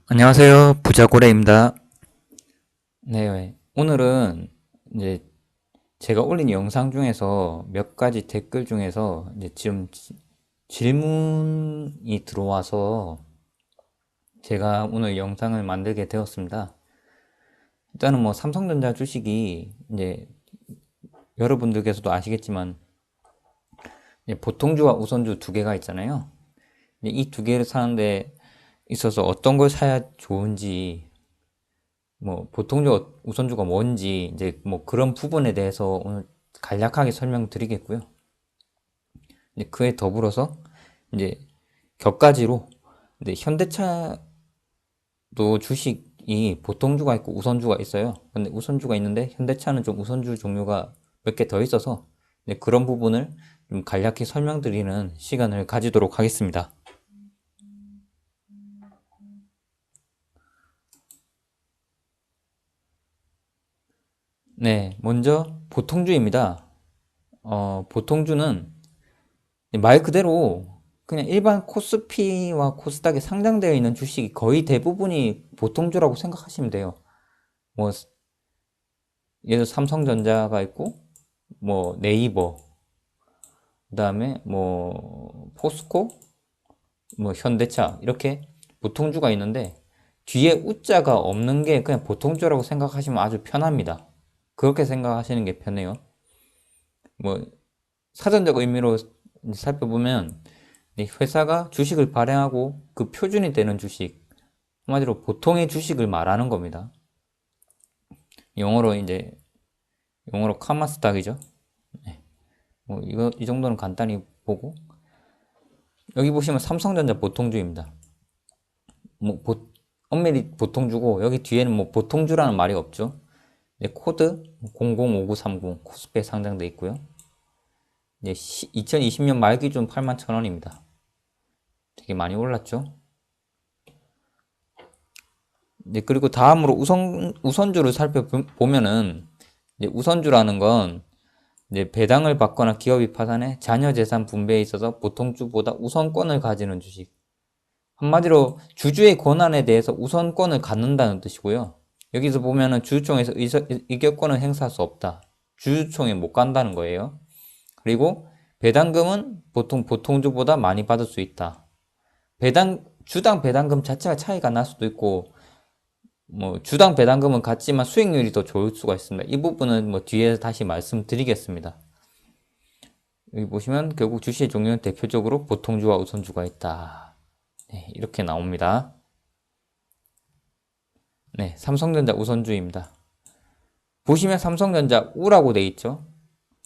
안녕하세요. 부자고래입니다. 네, 오늘은 이제 제가 올린 영상 중에서 몇 가지 댓글 중에서 이제 지금 질문이 들어와서 제가 오늘 영상을 만들게 되었습니다. 일단은 뭐 삼성전자 주식이 이제 여러분들께서도 아시겠지만 이제 보통주와 우선주 두 개가 있잖아요. 이 두 개를 사는데 있어서 어떤 걸 사야 좋은지, 뭐 보통주가 우선주가 뭔지 이제 뭐 그런 부분에 대해서 오늘 간략하게 설명드리겠고요. 이제 그에 더불어서 이제 격가지로 이제 현대차도 주식이 보통주가 있고 우선주가 있어요. 근데 우선주가 있는데 현대차는 좀 우선주 종류가 몇 개 더 있어서 이제 그런 부분을 좀 간략히 설명드리는 시간을 가지도록 하겠습니다. 네, 먼저 보통주입니다. 보통주는 말 그대로 그냥 일반 코스피와 코스닥에 상장되어 있는 주식이 거의 대부분이 보통주라고 생각하시면 돼요. 뭐 예를 들어 삼성전자가 있고 뭐 네이버, 그다음에 뭐 포스코, 뭐 현대차 이렇게 보통주가 있는데 뒤에 우자가 없는 게 그냥 보통주라고 생각하시면 아주 편합니다. 그렇게 생각하시는 게 편해요. 뭐 사전적 의미로 살펴보면 회사가 주식을 발행하고 그 표준이 되는 주식, 한마디로 보통의 주식을 말하는 겁니다. 영어로 이제 영어로 카마스닥이죠. 뭐 이거 이 정도는 간단히 보고 여기 보시면 삼성전자 보통주입니다. 뭐 엄밀히 보통주고 여기 뒤에는 뭐 보통주라는 말이 없죠. 코드 005930 코스피에 상장돼 있고요. 이제 2020년 말 기준 81,000원입니다. 되게 많이 올랐죠. 네, 그리고 다음으로 우선주를 살펴보면은, 이제 우선주라는 건, 이제 배당을 받거나 기업이 파산해 자녀 재산 분배에 있어서 보통주보다 우선권을 가지는 주식. 한마디로 주주의 권한에 대해서 우선권을 갖는다는 뜻이고요. 여기서 보면은 주주총회에서 의결권을 행사할 수 없다. 주주총회 못 간다는 거예요. 그리고 배당금은 보통 보통주보다 많이 받을 수 있다. 주당 배당금 자체가 차이가 날 수도 있고, 뭐 주당 배당금은 같지만 수익률이 더 좋을 수가 있습니다. 이 부분은 뭐 뒤에 다시 말씀드리겠습니다. 여기 보시면 결국 주식의 종류는 대표적으로 보통주와 우선주가 있다. 네, 이렇게 나옵니다. 네, 삼성전자 우선주입니다. 보시면 삼성전자 우라고 돼 있죠.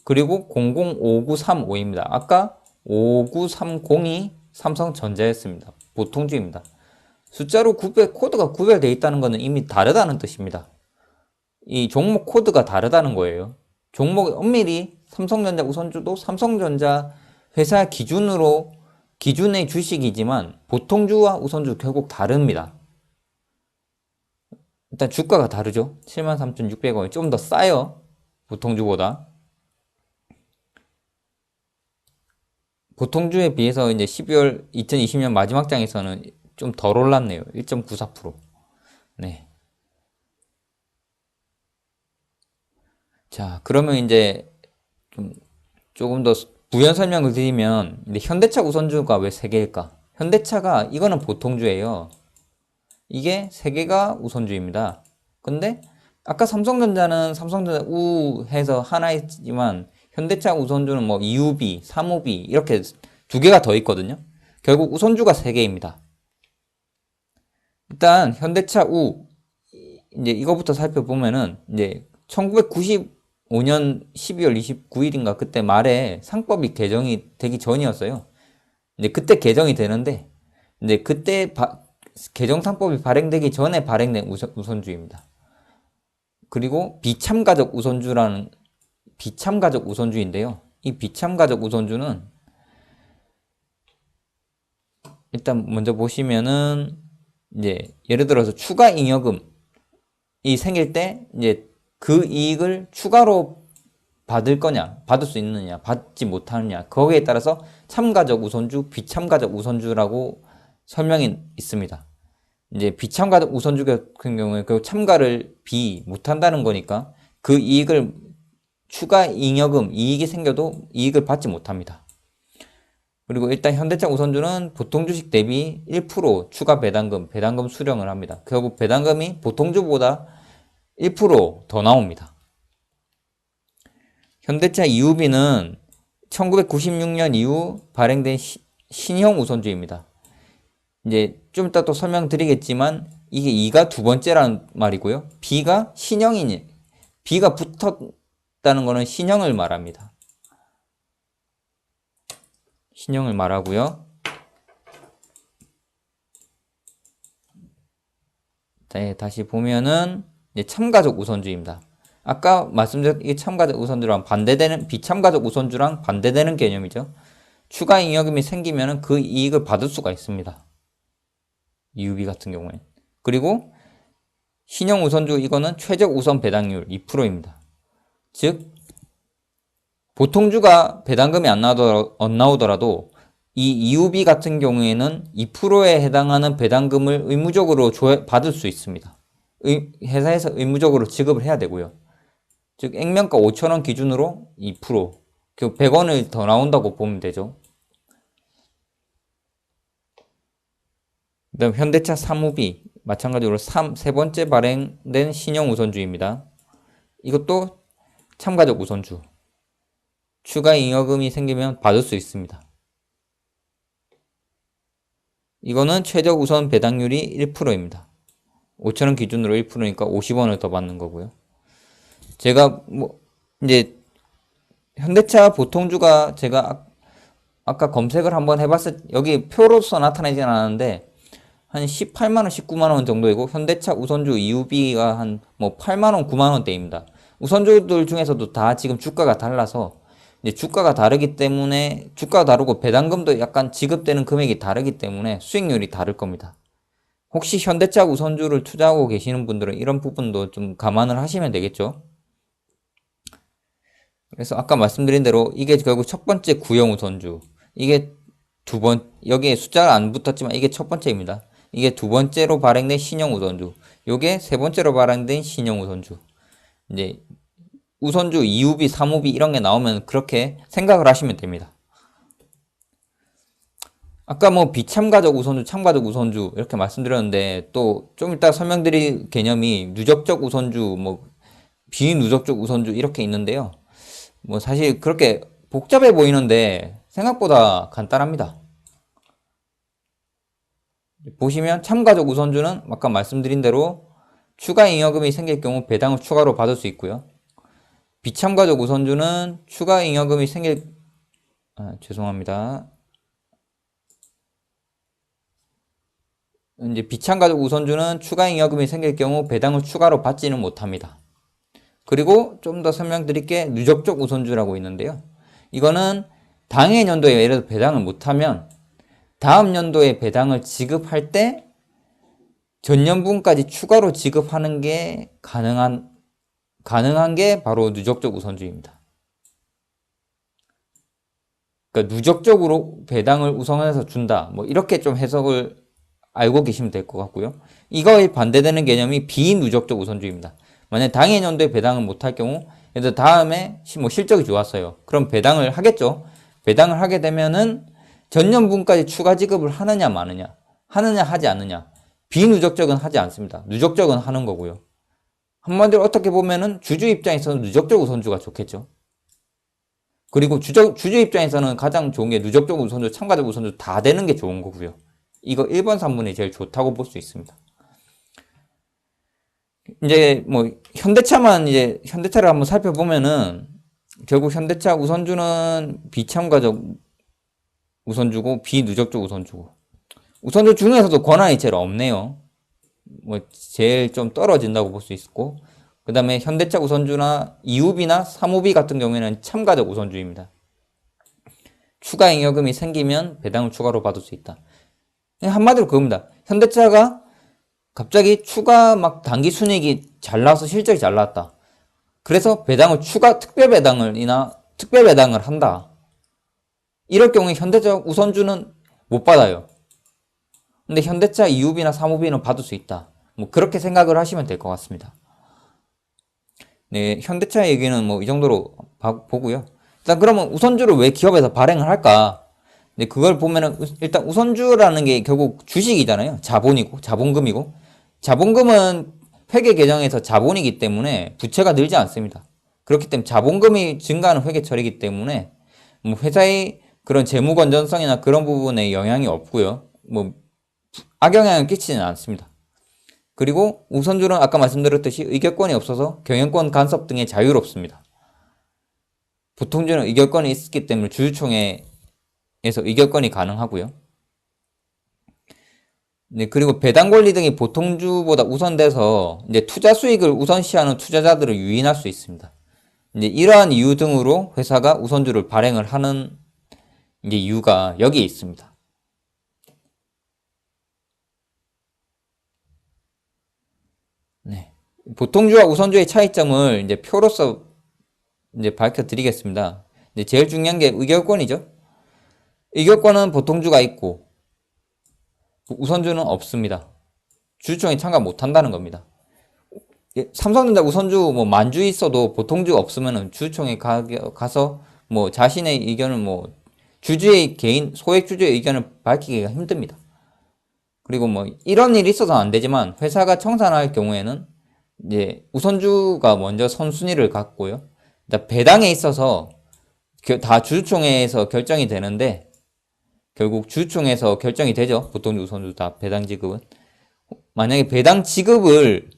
그리고 005935입니다. 아까 5930이 삼성전자였습니다. 보통주입니다. 숫자로 코드가 구별되어 있다는 것은 이미 다르다는 뜻입니다. 이 종목 코드가 다르다는 거예요. 종목 엄밀히 삼성전자 우선주도 삼성전자 회사 기준의 주식이지만 보통주와 우선주 결국 다릅니다. 일단 주가가 다르죠. 73,600원이 좀 더 싸요. 보통주보다. 보통주에 비해서 이제 12월 2020년 마지막 장에서는 좀 덜 올랐네요. 1.94%. 네. 자, 그러면 이제 좀 조금 더 부연 설명을 드리면 현대차 우선주가 왜 3개일까? 현대차가 이거는 보통주예요. 이게 3개가 우선주입니다. 근데 아까 삼성전자는 삼성전자 우 해서 하나이지만 현대차 우선주는 뭐 2우비, 3우비 이렇게 2개가 더 있거든요. 결국 우선주가 3개입니다. 일단 현대차 우 이제 이거부터 살펴보면은 이제 1995년 12월 29일인가 그때 말에 상법이 개정이 되기 전이었어요. 이제 그때 개정이 되는데 이제 그때 개정 상법이 발행되기 전에 발행된 우선주입니다. 그리고 비참가적 우선주인데요. 이 비참가적 우선주는 일단 먼저 보시면은 이제 예를 들어서 추가 잉여금이 생길 때 이제 그 이익을 추가로 받을 거냐, 받을 수 있느냐, 받지 못하느냐, 거기에 따라서 참가적 우선주, 비참가적 우선주라고 설명이 있습니다. 이제 비참가적 우선주 같은 경우에 그 참가를 못한다는 거니까 그 이익을 추가 잉여금, 이익이 생겨도 이익을 받지 못합니다. 그리고 일단 현대차 우선주는 보통 주식 대비 1% 추가 배당금 수령을 합니다. 결국 배당금이 보통주보다 1% 더 나옵니다. 현대차 EUB는 1996년 이후 발행된 신형 우선주입니다. 이제 좀 이따 또 설명드리겠지만 이게 2가 두 번째라는 말이고요. B가 신형이니 B가 붙었다는 것은 신형을 말합니다. 신형을 말하고요. 네, 다시 보면은 이제 참가적 우선주입니다. 아까 말씀드린 이 참가적 우선주랑 반대되는 비참가적 우선주랑 반대되는 개념이죠. 추가 잉여금이 생기면은 그 이익을 받을 수가 있습니다. EUB 같은 경우에. 그리고 신형 우선주 이거는 최적 우선 배당률 2%입니다. 즉 보통주가 배당금이 안 나오더라도 이 EUB 같은 경우에는 2%에 해당하는 배당금을 의무적으로 받을 수 있습니다. 회사에서 의무적으로 지급을 해야 되고요. 즉 액면가 5,000원 기준으로 2%, 그 100원을 더 나온다고 보면 되죠. 그다음 현대차 3호비 마찬가지로 세 번째 발행된 신형 우선주입니다. 이것도 참가적 우선주. 추가 잉여금이 생기면 받을 수 있습니다. 이거는 최적 우선 배당률이 1%입니다. 5,000원 기준으로 1%니까 50원을 더 받는 거고요. 제가 이제 현대차 보통주가 제가 아까 검색을 한번 해봤을 여기 표로서 나타나진 않았는데 한 18만원, 19만원 정도이고 현대차 우선주 EUB가 한 8만원, 9만원대입니다. 우선주들 중에서도 다 지금 주가가 달라서 이제 주가가 다르기 때문에 주가가 다르고 배당금도 약간 지급되는 금액이 다르기 때문에 수익률이 다를 겁니다. 혹시 현대차 우선주를 투자하고 계시는 분들은 이런 부분도 좀 감안을 하시면 되겠죠. 그래서 아까 말씀드린 대로 이게 결국 첫 번째 구형 우선주, 이게 여기에 숫자가 안 붙었지만 이게 첫 번째입니다. 이게 두 번째로 발행된 신형 우선주, 요게 세 번째로 발행된 신형 우선주. 이제 우선주 2호비, 3호비 이런 게 나오면 그렇게 생각을 하시면 됩니다. 아까 비참가적 우선주, 참가적 우선주 이렇게 말씀드렸는데 또 좀 이따 설명드릴 개념이 누적적 우선주, 비누적적 우선주 이렇게 있는데요. 사실 그렇게 복잡해 보이는데 생각보다 간단합니다. 보시면 참가적 우선주는 아까 말씀드린 대로 추가 잉여금이 생길 경우 배당을 추가로 받을 수 있고요. 비참가적 우선주는 추가 잉여금이 죄송합니다. 이제 비참가적 우선주는 추가 잉여금이 생길 경우 배당을 추가로 받지는 못합니다. 그리고 좀 더 설명드릴게 누적적 우선주라고 있는데요. 이거는 당해 연도에 예를 들어 배당을 못하면 다음 연도에 배당을 지급할 때 전년분까지 추가로 지급하는 게 가능한 게 바로 누적적 우선주입니다. 그러니까 누적적으로 배당을 우선해서 준다. 이렇게 좀 해석을 알고 계시면 될 것 같고요. 이거에 반대되는 개념이 비누적적 우선주입니다. 만약 당해 연도에 배당을 못할 경우, 예를 들어 다음에 실적이 좋았어요. 그럼 배당을 하겠죠. 배당을 하게 되면은 전년분까지 추가 지급을 하느냐 마느냐, 하느냐 하지 않느냐. 비누적적은 하지 않습니다. 누적적은 하는 거고요. 한마디로 어떻게 보면은 주주 입장에서는 누적적 우선주가 좋겠죠. 그리고 주주 입장에서는 가장 좋은 게 누적적 우선주, 참가적 우선주 다 되는 게 좋은 거고요. 이거 1번, 3번이 제일 좋다고 볼 수 있습니다. 이제 현대차를 한번 살펴보면은 결국 현대차 우선주는 비참가적 우선주고 비누적적 우선주고, 우선주 중에서도 권한이 제일 없네요. 제일 좀 떨어진다고 볼 수 있고, 그 다음에 현대차 우선주나 2호비나 3호비 같은 경우에는 참가적 우선주입니다. 추가 잉여금이 생기면 배당을 추가로 받을 수 있다. 한마디로 그겁니다. 현대차가 갑자기 추가 단기 순이익이 잘 나와서 실적이 잘 나왔다. 그래서 배당을 특별 배당을 한다. 이럴 경우에 현대차 우선주는 못 받아요. 근데 현대차 2호비나 3호비는 받을 수 있다. 뭐 그렇게 생각을 하시면 될 것 같습니다. 네, 현대차 얘기는 뭐 이 정도로 보고요. 일단 그러면 우선주를 왜 기업에서 발행을 할까? 네, 그걸 보면은 일단 우선주라는 게 결국 주식이잖아요. 자본이고 자본금이고 자본금은 회계 계정에서 자본이기 때문에 부채가 늘지 않습니다. 그렇기 때문에 자본금이 증가하는 회계처리이기 때문에 뭐 회사의 그런 재무 건전성이나 그런 부분에 영향이 없고요. 뭐 악영향을 끼치지는 않습니다. 그리고 우선주는 아까 말씀드렸듯이 의결권이 없어서 경영권 간섭 등에 자유롭습니다. 보통주는 의결권이 있기 때문에 주주총회에서 의결권이 가능하고요. 네, 그리고 배당 권리 등이 보통주보다 우선돼서 이제 투자 수익을 우선시하는 투자자들을 유인할 수 있습니다. 이제 이러한 이유 등으로 회사가 우선주를 발행을 하는 이제 이유가 여기에 있습니다. 네. 보통주와 우선주의 차이점을 이제 표로서 이제 밝혀드리겠습니다. 이제 제일 중요한 게 의결권이죠. 의결권은 보통주가 있고 우선주는 없습니다. 주주총회 참가 못한다는 겁니다. 삼성전자 우선주 뭐 만주 있어도 보통주 없으면은 주주총회 가서 뭐 자신의 의견을 뭐 주주의 개인 소액 주주의 의견을 밝히기가 힘듭니다. 그리고 뭐 이런 일이 있어서는 안 되지만 회사가 청산할 경우에는 이제 우선주가 먼저 선순위를 갖고요. 배당에 있어서 다 주주총회에서 결정이 되는데 결국 주주총회에서 결정이 되죠. 보통주 우선주 다 배당 지급은. 만약에 배당 지급을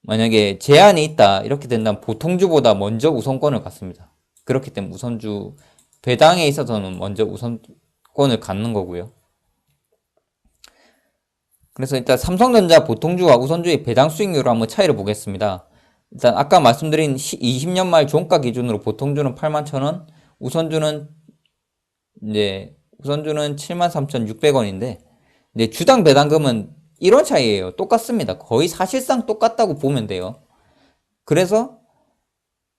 만약에 제한이 있다 이렇게 된다면 보통주보다 먼저 우선권을 갖습니다. 그렇기 때문에 우선주 배당에 있어서는 먼저 우선권을 갖는 거고요. 그래서 일단 삼성전자 보통주와 우선주의 배당 수익률을 한번 차이를 보겠습니다. 일단 아까 말씀드린 20년 말 종가 기준으로 보통주는 81,000원, 우선주는 73,600원인데 이제 주당 배당금은 1원 차이예요. 똑같습니다. 거의 사실상 똑같다고 보면 돼요. 그래서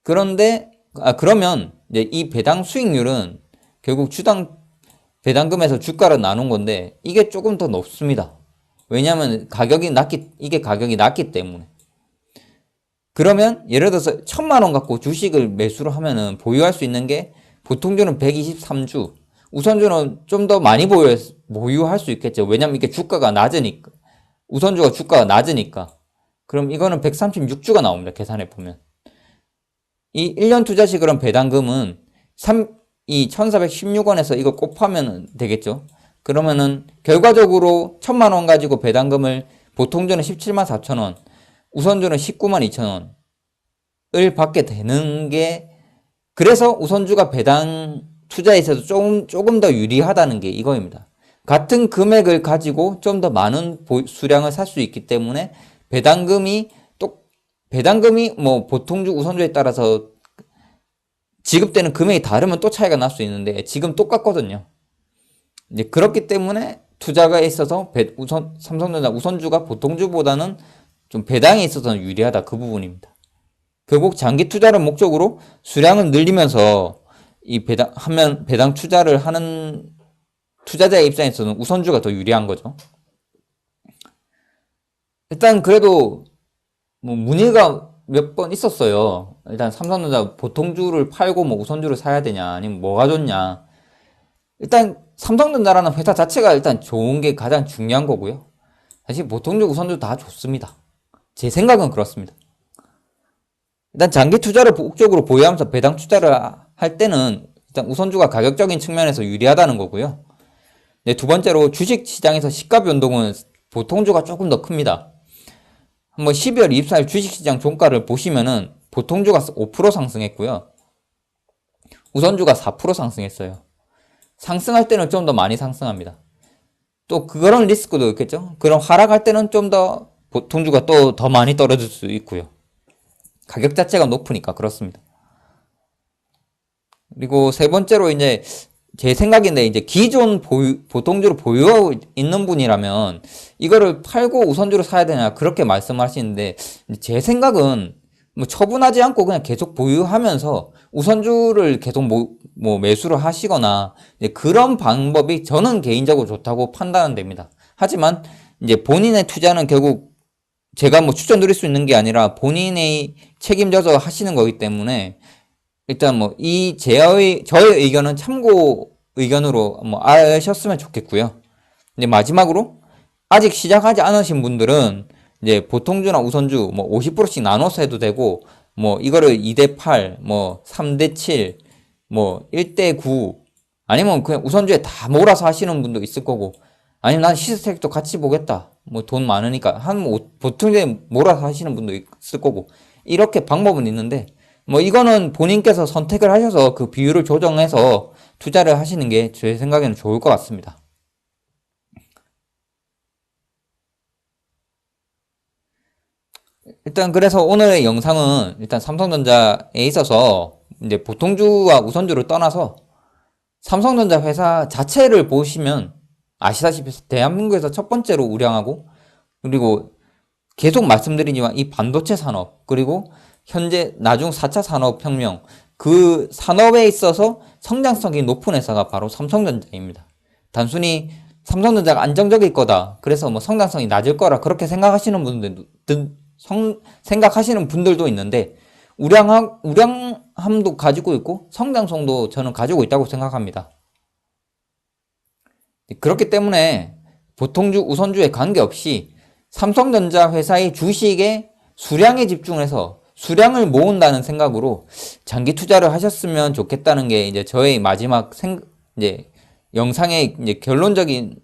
그러면 이제 이 배당 수익률은 결국 주당 배당금에서 주가를 나눈 건데 이게 조금 더 높습니다. 왜냐하면 이게 가격이 낮기 때문에. 그러면 예를 들어서 1,000만 원 갖고 주식을 매수를 하면은 보유할 수 있는 게 보통주는 123주, 우선주는 좀 더 많이 보유할 수 있겠죠. 왜냐면 이게 주가가 낮으니까. 우선주가 주가가 낮으니까. 그럼 이거는 136주가 나옵니다. 계산해 보면. 이 1년 투자시 그런 배당금은 1,416원에서 이거 곱하면 되겠죠. 그러면은 결과적으로 1,000만 원 가지고 배당금을 보통주는 17만 4천 원, 우선주는 19만 2천 원을 받게 되는 게 그래서 우선주가 배당 투자에 있어서 조금 더 유리하다는 게 이거입니다. 같은 금액을 가지고 좀 더 많은 수량을 살 수 있기 때문에 배당금이 뭐 보통주 우선주에 따라서 지급되는 금액이 다르면 또 차이가 날 수 있는데 지금 똑같거든요. 이제 그렇기 때문에 투자가 있어서 삼성전자 우선주가 보통주보다는 좀 배당에 있어서는 유리하다 그 부분입니다. 결국 장기 투자를 목적으로 수량을 늘리면서 이 배당 투자를 하는 투자자의 입장에서는 우선주가 더 유리한 거죠. 일단 그래도 뭐 문의가 몇 번 있었어요. 일단 삼성전자 보통주를 팔고 뭐 우선주를 사야 되냐 아니면 뭐가 좋냐. 일단 삼성전자라는 회사 자체가 일단 좋은 게 가장 중요한 거고요. 사실 보통주 우선주 다 좋습니다. 제 생각은 그렇습니다. 일단 장기 투자를 목적으로 보유하면서 배당 투자를 할 때는 일단 우선주가 가격적인 측면에서 유리하다는 거고요. 네, 두 번째로 주식 시장에서 시가 변동은 보통주가 조금 더 큽니다. 한번 12월 24일 주식시장 종가를 보시면은 보통주가 5% 상승했고요. 우선주가 4% 상승했어요. 상승할 때는 좀 더 많이 상승합니다. 또 그런 리스크도 있겠죠. 그럼 하락할 때는 좀 더 보통주가 또 더 많이 떨어질 수 있고요. 가격 자체가 높으니까 그렇습니다. 그리고 세 번째로 이제 제 생각인데 이제 기존 보통주를 보유하고 있는 분이라면 이거를 팔고 우선주를 사야 되냐 그렇게 말씀하시는데 제 생각은 뭐 처분하지 않고 그냥 계속 보유하면서 우선주를 계속 뭐 매수를 하시거나 그런 방법이 저는 개인적으로 좋다고 판단됩니다. 하지만 이제 본인의 투자는 결국 제가 뭐 추천드릴 수 있는 게 아니라 본인이 책임져서 하시는 거기 때문에 일단 뭐 이 저의 의견은 참고 의견으로 뭐 아셨으면 좋겠고요. 이제 마지막으로 아직 시작하지 않으신 분들은 이제 보통주나 우선주 뭐 50%씩 나눠서 해도 되고 뭐 이거를 2대8, 뭐 3대7, 뭐 1대9 아니면 그냥 우선주에 다 몰아서 하시는 분도 있을 거고 아니면 난 시스텍도 같이 보겠다. 뭐 돈 많으니까 보통주에 몰아서 하시는 분도 있을 거고 이렇게 방법은 있는데 뭐 이거는 본인께서 선택을 하셔서 그 비율을 조정해서 투자를 하시는 게 제 생각에는 좋을 것 같습니다. 일단 그래서 오늘의 영상은 일단 삼성전자에 있어서 이제 보통주와 우선주를 떠나서 삼성전자 회사 자체를 보시면 아시다시피 대한민국에서 첫 번째로 우량하고 그리고 계속 말씀드리지만 이 반도체 산업 그리고 현재 나중 4차 산업혁명 그 산업에 있어서 성장성이 높은 회사가 바로 삼성전자입니다. 단순히 삼성전자가 안정적일 거다. 그래서 뭐 성장성이 낮을 거라 그렇게 생각하시는 생각하시는 분들도 있는데 우량함도 가지고 있고 성장성도 저는 가지고 있다고 생각합니다. 그렇기 때문에 보통주, 우선주에 관계없이 삼성전자 회사의 주식에 수량에 집중해서 수량을 모은다는 생각으로 장기 투자를 하셨으면 좋겠다는 게 이제 저의 마지막 이제 영상의 이제 결론을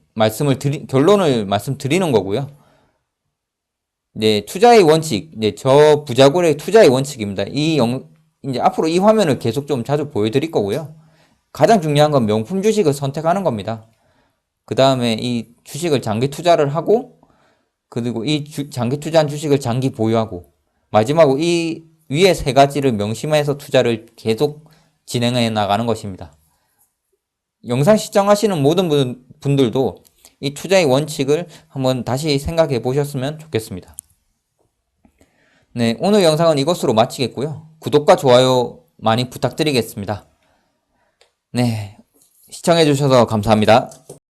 말씀드리는 거고요. 이제 투자의 원칙, 이제 저 부자골의 투자의 원칙입니다. 이제 앞으로 이 화면을 계속 좀 자주 보여드릴 거고요. 가장 중요한 건 명품 주식을 선택하는 겁니다. 그 다음에 이 주식을 장기 투자를 하고, 그리고 이 장기 투자한 주식을 장기 보유하고, 마지막으로 이 위에 세 가지를 명심해서 투자를 계속 진행해 나가는 것입니다. 영상 시청하시는 모든 분들도 이 투자의 원칙을 한번 다시 생각해 보셨으면 좋겠습니다. 네, 오늘 영상은 이것으로 마치겠고요. 구독과 좋아요 많이 부탁드리겠습니다. 네, 시청해 주셔서 감사합니다.